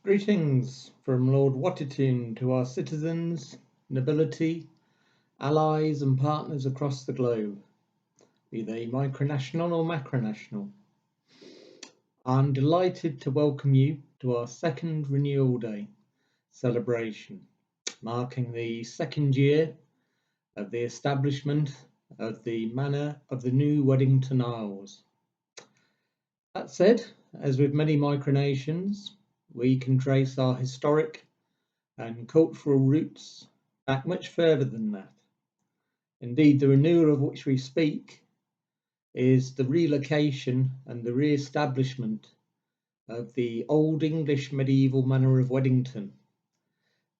Greetings from Lord Watitune to our citizens, nobility, allies and partners across the globe, be they micronational or macronational. I'm delighted to welcome you to our second Renewal Day celebration, marking the second year of the establishment of the manor of the new Weddington Isles. That said, as with many micronations, we can trace our historic and cultural roots back much further than that. Indeed, the renewal of which we speak is the relocation and the re-establishment of the Old English medieval manor of Weddington,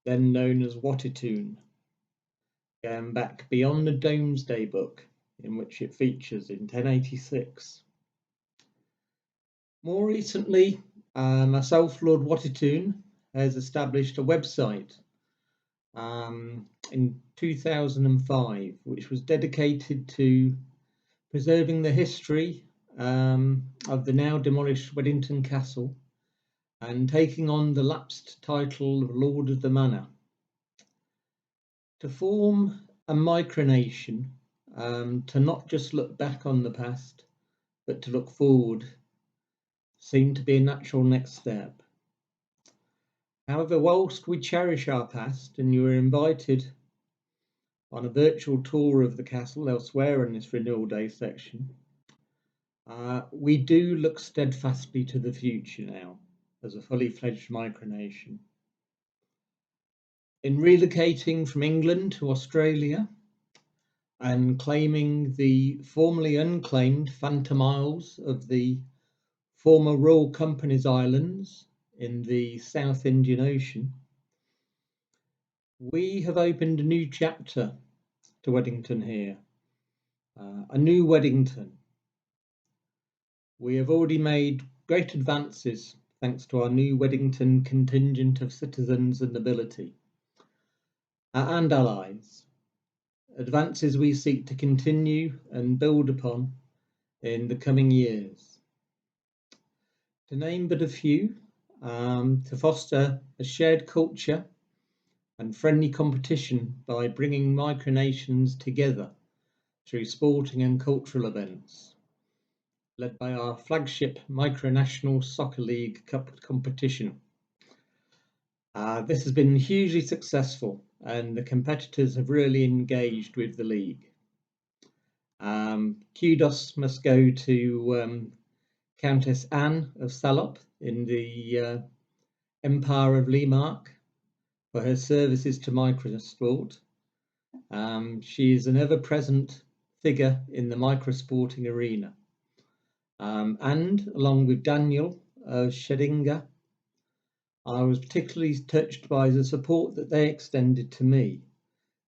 then known as Watitune, going back beyond the Domesday Book in which it features in 1086. More recently, myself, Lord Watitune, has established a website in 2005, which was dedicated to preserving the history of the now demolished Weddington Castle and taking on the lapsed title of Lord of the Manor. To form a micronation, to not just look back on the past, but to look forward, seemed to be a natural next step. However, whilst we cherish our past, and you are invited on a virtual tour of the castle elsewhere in this Renewal Day section, we do look steadfastly to the future now as a fully fledged micronation. In relocating from England to Australia and claiming the formerly unclaimed Phantom Isles of the former Royal Company's Islands in the South Indian Ocean, we have opened a new chapter to Weddington here, a new Weddington. We have already made great advances thanks to our new Weddington contingent of citizens and nobility and allies, advances we seek to continue and build upon in the coming years. To name but a few, to foster a shared culture and friendly competition by bringing micronations together through sporting and cultural events, led by our flagship Micronational Soccer League Cup competition. This has been hugely successful and the competitors have really engaged with the league. Kudos must go to Countess Anne of Salop in the Empire of Lemark for her services to microsport. She is an ever-present figure in the microsporting arena. And along with Daniel of Shedinga, I was particularly touched by the support that they extended to me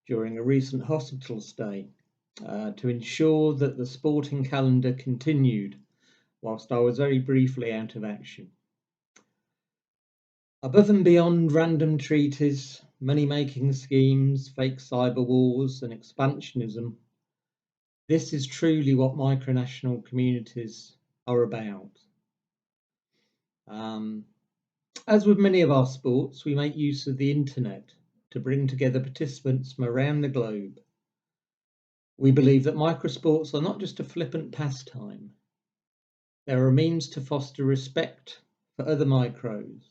during a recent hospital stay to ensure that the sporting calendar continued whilst I was very briefly out of action. Above and beyond random treaties, money-making schemes, fake cyber wars and expansionism, this is truly what micronational communities are about. As with many of our sports, we make use of the internet to bring together participants from around the globe. We believe that microsports are not just a flippant pastime. They're a means to foster respect for other micros,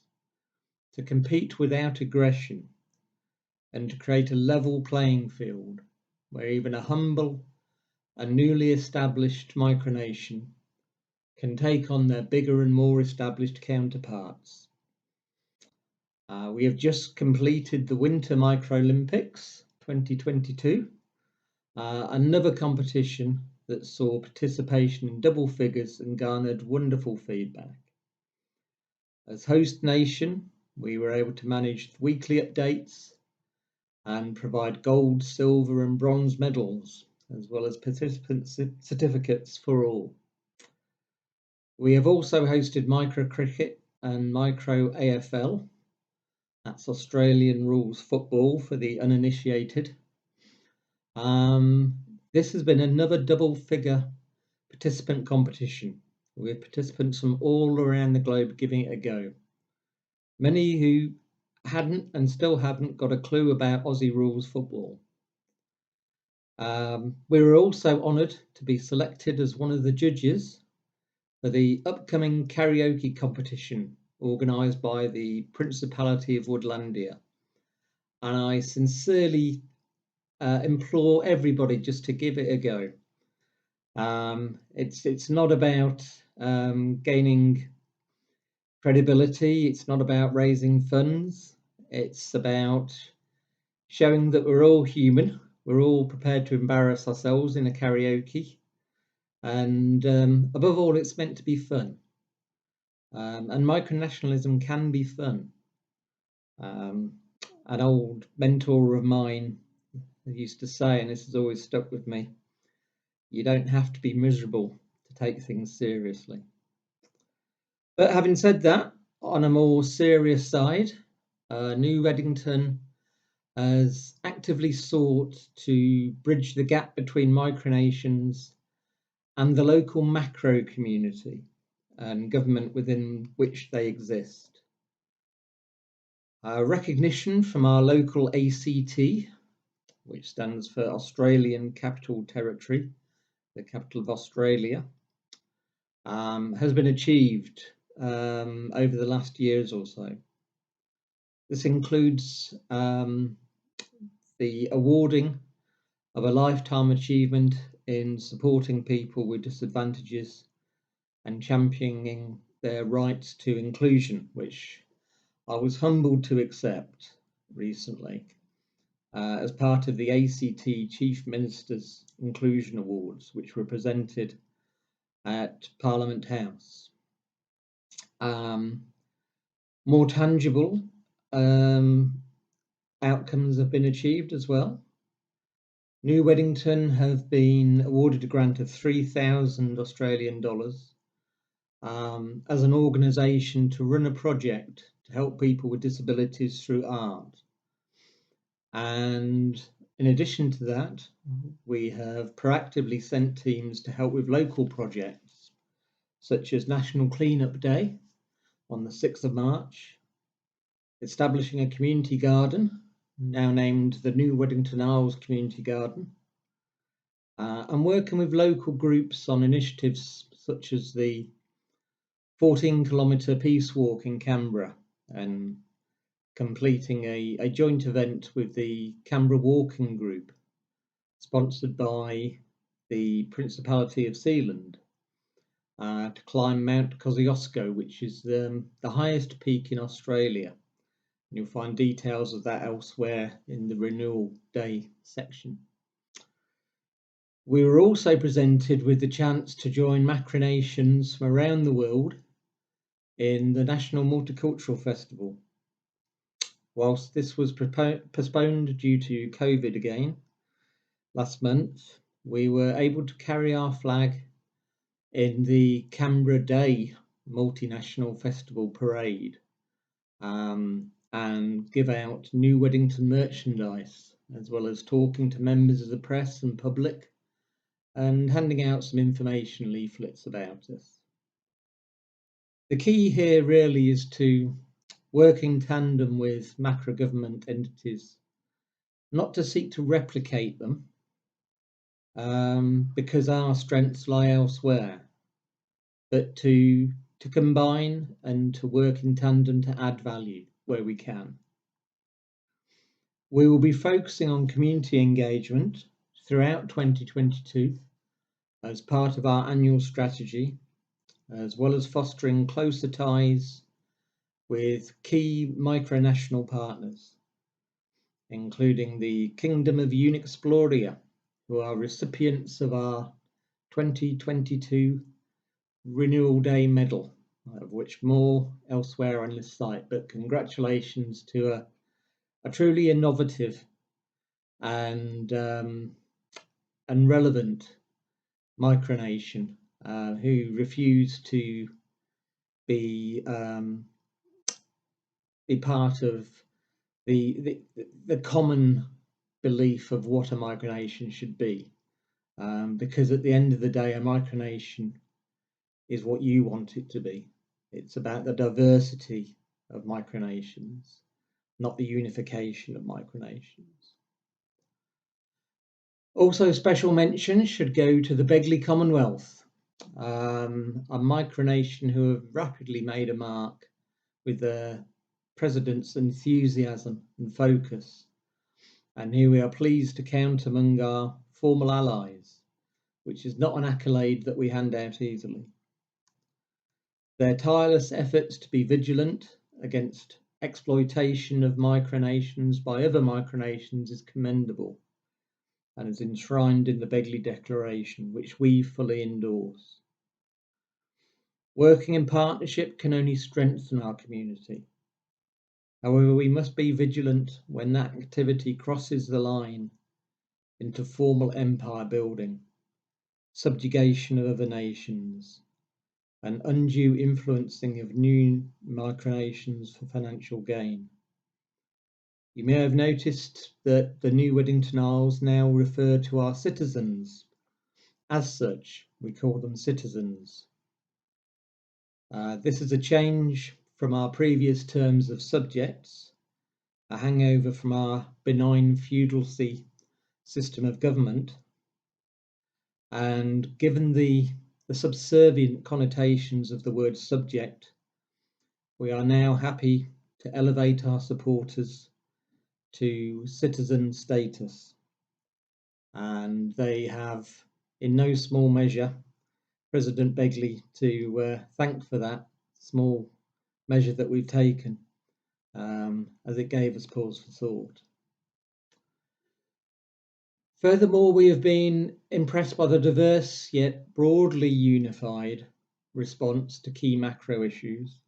to compete without aggression, and to create a level playing field where even a humble and newly established micronation can take on their bigger and more established counterparts. We have just completed the Winter Micro Olympics 2022, another competition that saw participation in double figures and garnered wonderful feedback. As host nation, we were able to manage weekly updates and provide gold, silver and bronze medals, as well as participant certificates for all. We have also hosted micro cricket and micro AFL, that's Australian rules football for the uninitiated. This has been another double figure participant competition with participants from all around the globe giving it a go. many who hadn't and still haven't got a clue about Aussie rules football. We were also honoured to be selected as one of the judges for the upcoming karaoke competition organised by the Principality of Woodlandia. And I sincerely implore everybody just to give it a go. It's not about gaining credibility. It's not about raising funds. It's about showing that we're all human. We're all prepared to embarrass ourselves in a karaoke. And above all, it's meant to be fun. And micronationalism can be fun. An old mentor of mine used to say, and this has always stuck with me, you don't have to be miserable to take things seriously. But having said that, on a more serious side, New Weddington has actively sought to bridge the gap between micronations and the local macro community and government within which they exist. Recognition from our local ACT, which stands for Australian Capital Territory, the capital of Australia, has been achieved over the last years or so. This includes the awarding of a lifetime achievement in supporting people with disadvantages and championing their rights to inclusion, which I was humbled to accept recently as part of the ACT Chief Minister's Inclusion Awards, which were presented at Parliament House. More tangible outcomes have been achieved as well. New Weddington have been awarded a grant of 3,000 Australian dollars as an organisation to run a project to help people with disabilities through art. And in addition to that, we have proactively sent teams to help with local projects, such as National Cleanup Day on the 6th of March, establishing a community garden, now named the New Weddington Isles Community Garden, and working with local groups on initiatives such as the 14-kilometre Peace Walk in Canberra and completing a joint event with the Canberra Walking Group, sponsored by the Principality of Sealand, to climb Mount Kosciuszko, which is the highest peak in Australia. You'll find details of that elsewhere in the Renewal Day section. We were also presented with the chance to join macronations from around the world in the National Multicultural Festival. Whilst this was postponed due to COVID again last month, we were able to carry our flag in the Canberra Day Multinational Festival Parade and give out New Weddington merchandise, as well as talking to members of the press and public and handing out some information leaflets about us. The key here really is to work in tandem with macro government entities, not to seek to replicate them, because our strengths lie elsewhere, but to combine and to work in tandem to add value where we can. We will be focusing on community engagement throughout 2022 as part of our annual strategy, as well as fostering closer ties with key micronational partners, including the Kingdom of Unexploria, who are recipients of our 2022 Renewal Day medal, of which more elsewhere on this site, but congratulations to a truly innovative and relevant micronation who refused to be part of the common belief of what a micronation should be, because at the end of the day, a micronation is what you want it to be. It's about the diversity of micronations, not the unification of micronations. Also, special mention should go to the Begley Commonwealth, a micronation who have rapidly made a mark with the President's enthusiasm and focus. And here we are pleased to count among our formal allies, which is not an accolade that we hand out easily. Their tireless efforts to be vigilant against exploitation of micronations by other micronations is commendable and is enshrined in the Begley Declaration, which we fully endorse. Working in partnership can only strengthen our community. However, we must be vigilant when that activity crosses the line into formal empire building, subjugation of other nations, and undue influencing of new micronations for financial gain. You may have noticed that the new Weddington Isles now refer to our citizens. As such, we call them citizens. This is a change from our previous terms of subjects, a hangover from our benign feudalcy system of government. And given the subservient connotations of the word subject, we are now happy to elevate our supporters to citizen status. And they have, in no small measure, President Begley to thank for that small measure that we've taken, as it gave us pause for thought. Furthermore, we have been impressed by the diverse yet broadly unified response to key macro issues.